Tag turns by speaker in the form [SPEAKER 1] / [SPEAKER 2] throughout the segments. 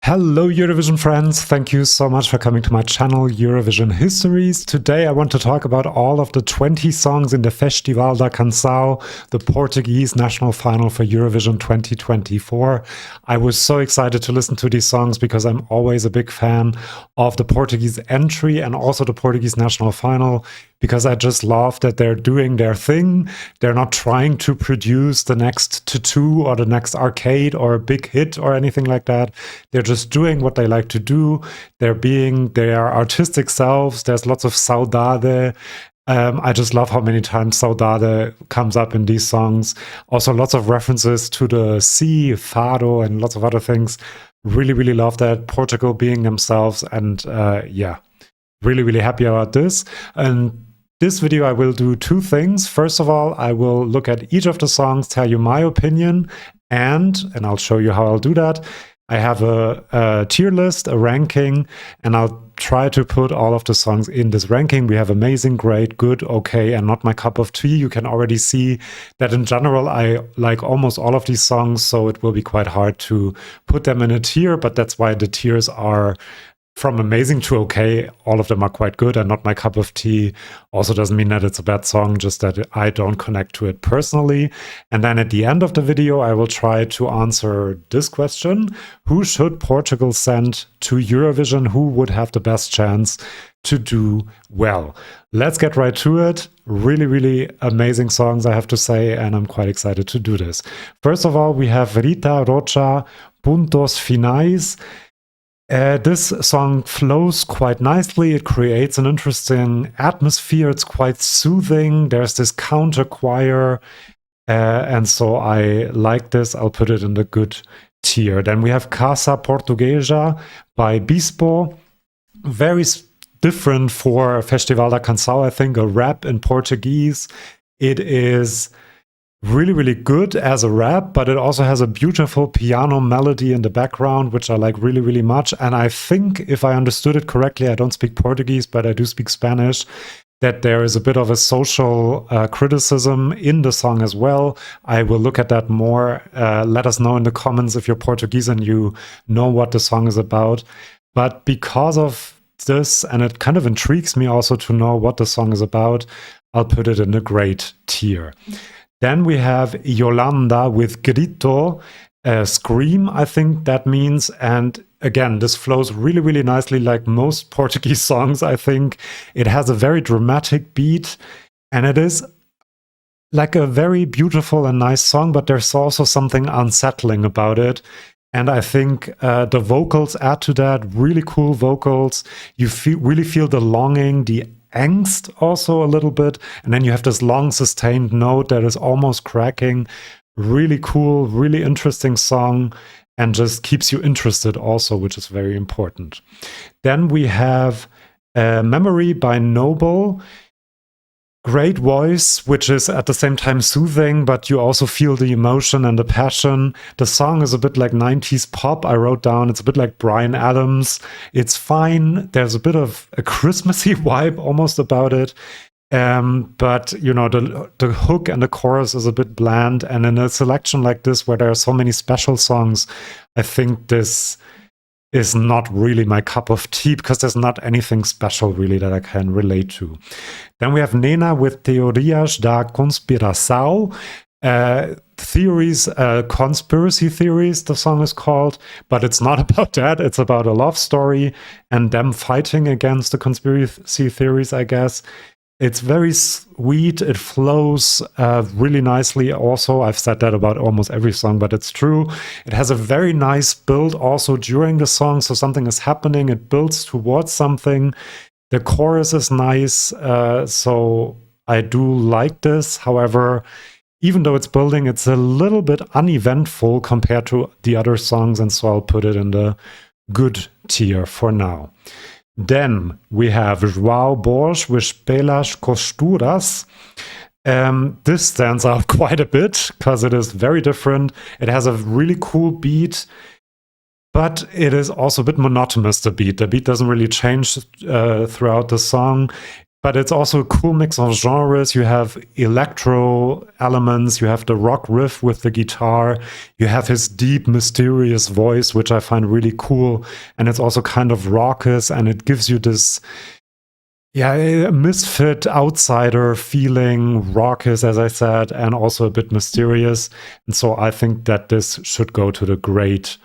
[SPEAKER 1] Hello Eurovision friends, thank you so much for coming to my channel Eurovision Histories. Today I want to talk about all of the 20 songs in the Festival da Canção, the Portuguese national final for Eurovision 2024. I was so excited to listen to these songs because I'm always a big fan of the Portuguese entry and also the Portuguese national final, because I just love that they're doing their thing. They're not trying to produce the next Tutu or the next arcade or a big hit or anything like that. They're just doing what they like to do. They're being their artistic selves. There's lots of saudade. I just love how many times saudade comes up in these songs. Also lots of references to the sea, fado, and lots of other things. Really, really love that. Portugal being themselves, and yeah, really happy about this. And this video I will do two things. First of all, I will look at each of the songs, tell you my opinion, and I'll show you how I'll do that. I have a tier list, a ranking, and I'll try to put all of the songs in this ranking. We have amazing, great, good, okay, and not my cup of tea. You can already see that in general, I like almost all of these songs, so it will be quite hard to put them in a tier, but that's why the tiers are from amazing to okay. All of them are quite good and not my cup of tea. Also doesn't mean that it's a bad song, just that I don't connect to it personally. And then at the end of the video, I will try to answer this question. Who should Portugal send to Eurovision? Who would have the best chance to do well? Let's get right to it. Really amazing songs, I have to say, and I'm quite excited to do this. First of all, we have Rita Rocha Pontos, Finais. This song flows quite nicely. It creates an interesting atmosphere. It's quite soothing. There's this counter choir, and so I like this. I'll put it in the good tier. Then we have Casa, Portuguesa by Bispo. Very different for Festival da Canção, I think, a rap in Portuguese. It is really good as a rap, but it also has a beautiful piano melody in the background, which I like really much. And I think, if I understood it correctly, I don't speak Portuguese, but I do speak Spanish, that there is a bit of a social criticism in the song as well. I will look at that more. Let us know in the comments if you're Portuguese and you know what the song is about. But because of this, and it kind of intrigues me also to know what the song is about, I'll put it in a great tier. Then we have Iolanda with Grito, scream, I think that means. And again, this flows really nicely, like most Portuguese songs, I think. It has a very dramatic beat, and it is like a very beautiful and nice song, but there's also something unsettling about it. And I think the vocals add to that, really cool vocals. You really feel the longing, the angst also a little bit, and then you have this long sustained note that is almost cracking. Really cool, really interesting song, and just keeps you interested also, which is very important. Then we have Memory by Noble. Great voice, which is at the same time soothing, but you also feel the emotion and the passion. The song is a bit like 90s pop. I wrote down it's a bit like Bryan Adams. It's fine. There's a bit of a Christmassy vibe almost about it. But you know, the hook and the chorus is a bit bland. And in a selection like this, where there are so many special songs, I think this is not really my cup of tea, because there's not anything special really that I can relate to. Then we have Nena with Teorias da conspiração. Theories, conspiracy theories, the song is called, but it's not about that. It's about a love story and them fighting against the conspiracy theories, I guess. It's very sweet. It flows really nicely also. I've said that about almost every song, but it's true. It has a very nice build also during the song. So something is happening. It builds towards something. The chorus is nice. So I do like this. However, even though it's building, it's a little bit uneventful compared to the other songs. And so I'll put it in the good tier for now. Then we have João Borsch Pelas, costuras. This stands out quite a bit because it is very different. It has a really cool beat, but it is also a bit monotonous, the beat. The beat doesn't really change throughout the song, but it's also a cool mix of genres. You have electro elements, you have the rock riff with the guitar, you have his deep, mysterious voice, which I find really cool, and it's also kind of raucous, and it gives you this misfit outsider feeling, raucous, as I said, and also a bit mysterious. And so I think that this should go to the great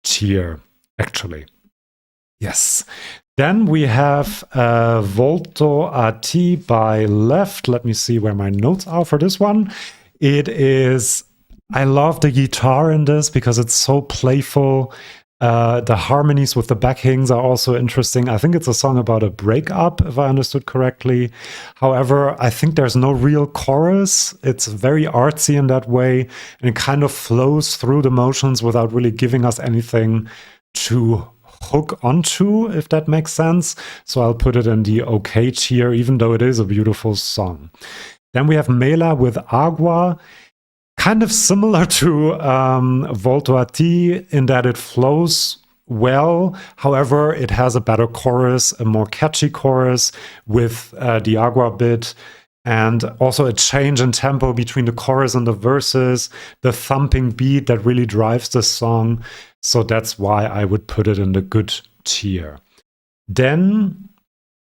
[SPEAKER 1] tier, actually. Yes. Then we have Volto by Left. Let me see where my notes are for this one. I love the guitar in this because it's so playful. The harmonies with the backings are also interesting. I think it's a song about a breakup, if I understood correctly. However, I think there's no real chorus. It's very artsy in that way, and it kind of flows through the motions without really giving us anything to hook onto, if that makes sense. So I'll put it in the okay tier, even though it is a beautiful song. Then we have Mela Água. Kind of similar to Volto in that it flows well. However, it has a better chorus, a more catchy chorus with the agua bit, and also a change in tempo between the chorus and the verses, the thumping beat that really drives the song. So that's why I would put it in the good tier. Then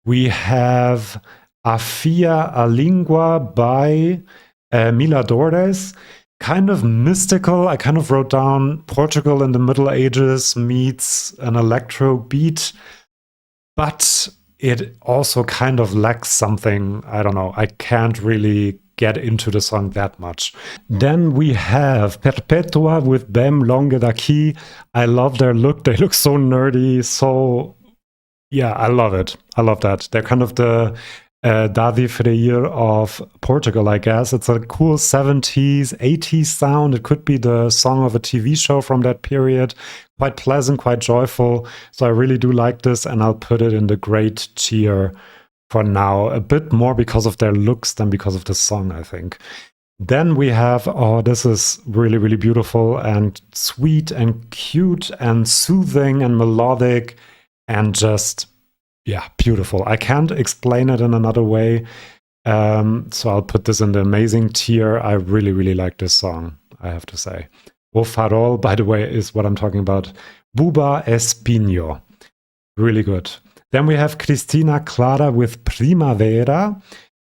[SPEAKER 1] we have Afia a Língua by Mila Dores. Kind of mystical. I kind of wrote down Portugal in the Middle Ages meets an electro beat, but it also kind of lacks something. I don't know. I can't really get into the song that much. Then we have Perpétua Bem, longe, daqui. I love their look. They look so nerdy. So yeah, I love it. I love that. They're kind of the Davi Freire of Portugal, I guess. It's a cool 70s, 80s sound. It could be the song of a TV show from that period. Quite pleasant, quite joyful. So I really do like this, and I'll put it in the great tier for now. A bit more because of their looks than because of the song, I think. Then we have, this is really, really beautiful and sweet and cute and soothing and melodic and just beautiful. I can't explain it in another way. So I'll put this in the amazing tier. I really, really like this song, I have to say. Farol, by the way, is what I'm talking about. Buba Espinho. Really good. Then we have Cristina Clara with Primavera.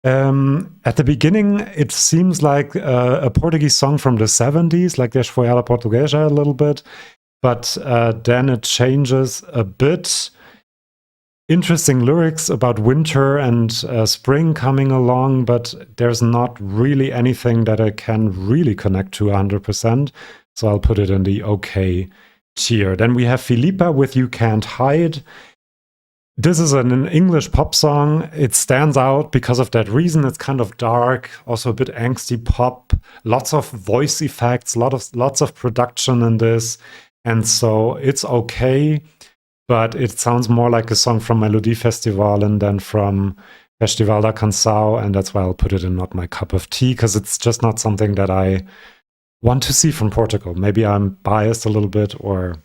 [SPEAKER 1] At the beginning, it seems like a Portuguese song from the 70s, like Deixa Foi Ela Portuguesa a little bit. But then it changes a bit. Interesting lyrics about winter and spring coming along, but there's not really anything that I can really connect to 100%. So I'll put it in the okay tier. Then we have Filipa with You Can't Hide. This is an English pop song. It stands out because of that reason. It's kind of dark, also a bit angsty pop, lots of voice effects, lots of production in this. And so it's okay. But it sounds more like a song from Melody Festival than from Festival da Canção, and that's why I'll put it in not my cup of tea, because it's just not something that I want to see from Portugal. Maybe I'm biased a little bit, or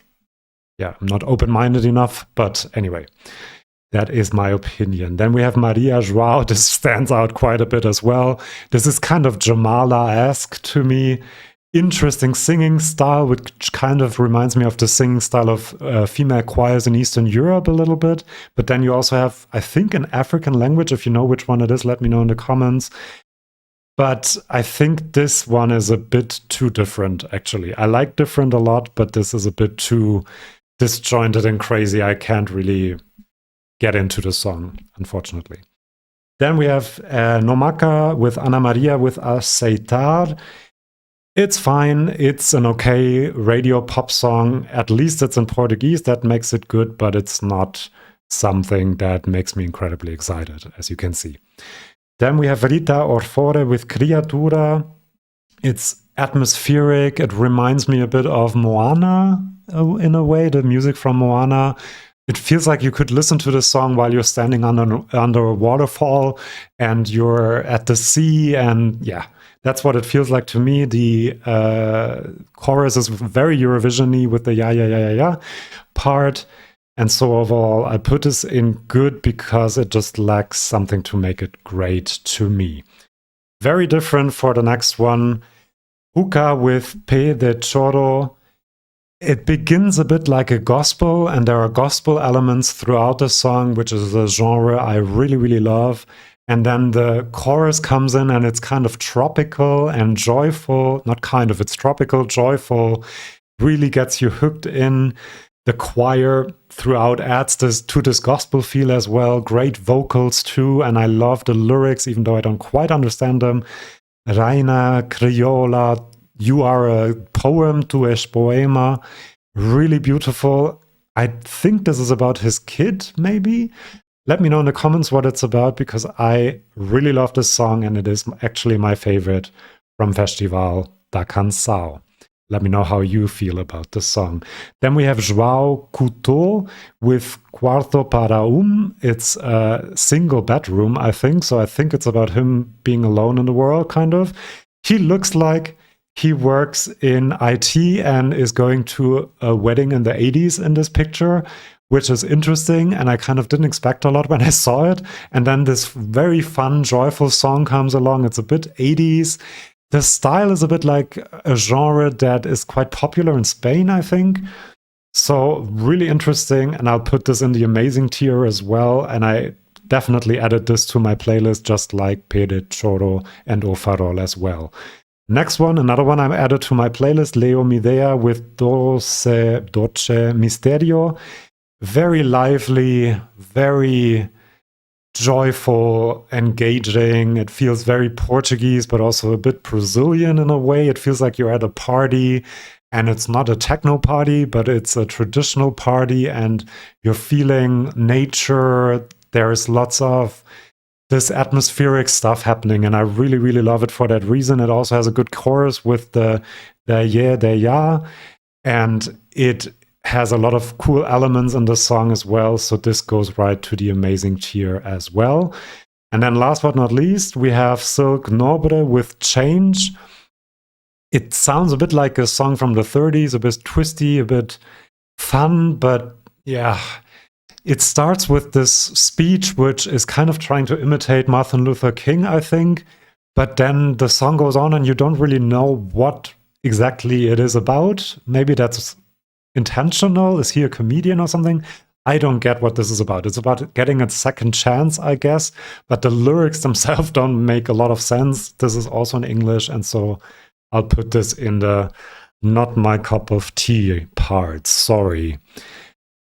[SPEAKER 1] I'm not open-minded enough, but anyway, that is my opinion. Then we have Maria João. This stands out quite a bit as well. This is kind of Jamala-esque to me. Interesting singing style, which kind of reminds me of the singing style of female choirs in Eastern Europe a little bit. But then you also have, I think, an African language. If you know which one it is, let me know in the comments. But I think this one is a bit too different, actually. I like different a lot, but this is a bit too disjointed and crazy. I can't really get into the song, unfortunately. Then we have Nomaka with Ana Maria with Aceitar. It's fine. It's an okay radio pop song. At least it's in Portuguese. That makes it good, but it's not something that makes me incredibly excited, as you can see. Then we have Rita Rocha with Criatura. It's atmospheric. It reminds me a bit of Moana in a way, the music from Moana. It feels like you could listen to the song while you're standing under a waterfall and you're at the sea, and that's what it feels like to me. The chorus is very Eurovision-y with the ya part. And so overall, I put this in good because it just lacks something to make it great to me. Very different for the next one. Huca with Pé de Choro. It begins a bit like a gospel, and there are gospel elements throughout the song, which is a genre I really, really love. And then the chorus comes in, and it's kind of tropical and joyful. Not kind of, it's tropical, joyful, really gets you hooked in. The choir throughout adds this to this gospel feel as well. Great vocals too, and I love the lyrics, even though I don't quite understand them. Reina, Criolla, you are a poem, tu es poema. Really beautiful. I think this is about his kid, maybe? Let me know in the comments what it's about, because I really love this song, and it is actually my favorite from Festival da Canção. Let me know how you feel about this song. Then we have João Couto with Quarto para It's a single bedroom, I think. So I think it's about him being alone in the world, kind of. He looks like he works in IT and is going to a wedding in the 80s in this picture, which is interesting. And I kind of didn't expect a lot when I saw it. And then this very fun, joyful song comes along. It's a bit 80s. The style is a bit like a genre that is quite popular in Spain, I think. So really interesting, and I'll put this in the amazing tier as well. And I definitely added this to my playlist, just like Pé de Choro and O Farol as well. Next one, another one I added to my playlist, Leo Midea with Dolce Misterio. Very lively, very joyful, engaging. It feels very Portuguese, but also a bit Brazilian in a way. It feels like you're at a party, and it's not a techno party, but it's a traditional party, and you're feeling nature. There's lots of this atmospheric stuff happening, and I really, really love it for that reason. It also has a good chorus with the yeah, the ya, and it has a lot of cool elements in the song as well, so this goes right to the amazing tier as well. And then last but not least, we have Silk Nobre with Change. It sounds a bit like a song from the 30s, a bit twisty, a bit fun, but yeah, it starts with this speech, which is kind of trying to imitate Martin Luther King, I think, but then the song goes on and you don't really know what exactly it is about. Maybe that's intentional. Is he a comedian or something? I don't get what this is about. It's about getting a second chance, I guess, but the lyrics themselves don't make a lot of sense. This is also in English, and so I'll put this in the not my cup of tea part. Sorry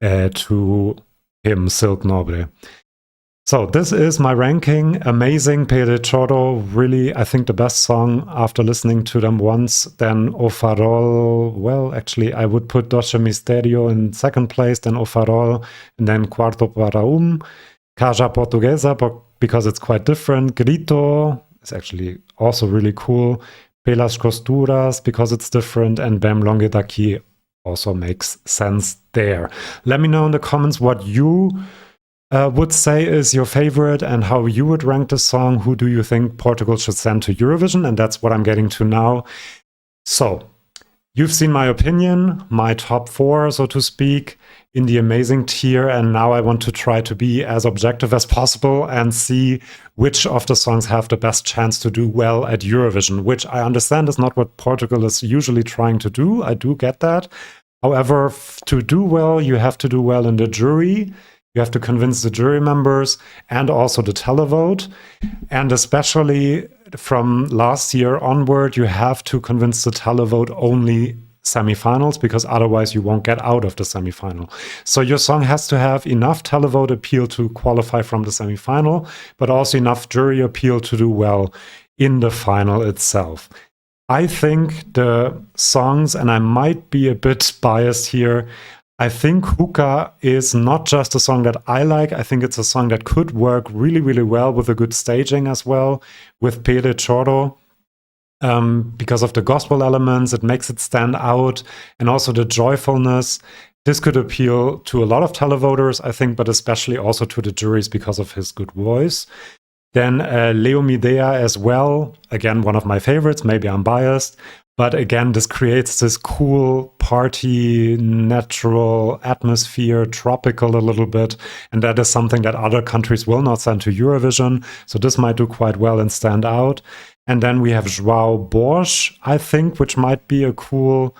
[SPEAKER 1] to him, Silk Nobre. So this is my ranking. Amazing, Pé de Choro, really, I think the best song after listening to them once. Then O Farol, well, actually, I would put Dolce Misterio in second place, then O Farol, and then Quarto para Casa Portuguesa, because it's quite different. Grito is actually also really cool. Pelas costuras, because it's different, and Bem longe daqui also makes sense there. Let me know in the comments what you would say is your favorite and how you would rank the song. Who do you think Portugal should send to Eurovision? And that's what I'm getting to now. So you've seen my opinion, my top 4, so to speak, in the amazing tier. And now I want to try to be as objective as possible and see which of the songs have the best chance to do well at Eurovision, which I understand is not what Portugal is usually trying to do. I do get that. However, to do well, you have to do well in the jury. You have to convince the jury members and also the televote. And especially from last year onward, you have to convince the televote only semifinals, because otherwise you won't get out of the semifinal. So your song has to have enough televote appeal to qualify from the semifinal, but also enough jury appeal to do well in the final itself. I think the songs, and I might be a bit biased here, I think Huca is not just a song that I like. I think it's a song that could work really, really well with a good staging as well, with Pé de Choro. Because of the gospel elements, it makes it stand out, and also the joyfulness. This could appeal to a lot of televoters, I think, but especially also to the juries because of his good voice. Then Leo Midea as well, again, one of my favorites, maybe I'm biased. But again, this creates this cool party, natural atmosphere, tropical a little bit. And that is something that other countries will not send to Eurovision. So this might do quite well and stand out. And then we have João Borsch, I think, which might be a cool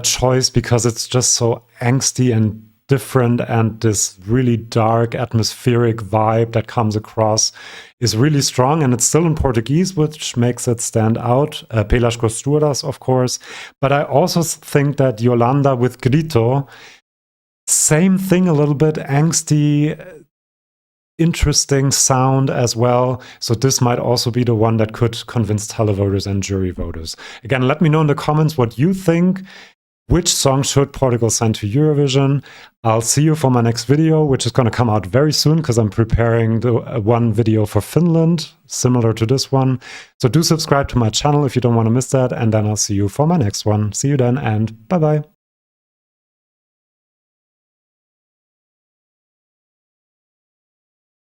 [SPEAKER 1] choice because it's just so angsty and different, and this really dark atmospheric vibe that comes across is really strong, and it's still in Portuguese, which makes it stand out. Pelas costuras, of course. But I also think that Iolanda with Grito, same thing a little bit, angsty, interesting sound as well. So this might also be the one that could convince televoters and jury voters. Again, let me know in the comments what you think. Which song should Portugal send to Eurovision? I'll see you for my next video, which is going to come out very soon because I'm preparing the one video for Finland, similar to this one. So do subscribe to my channel if you don't want to miss that, and then I'll see you for my next one. See you then, and bye-bye.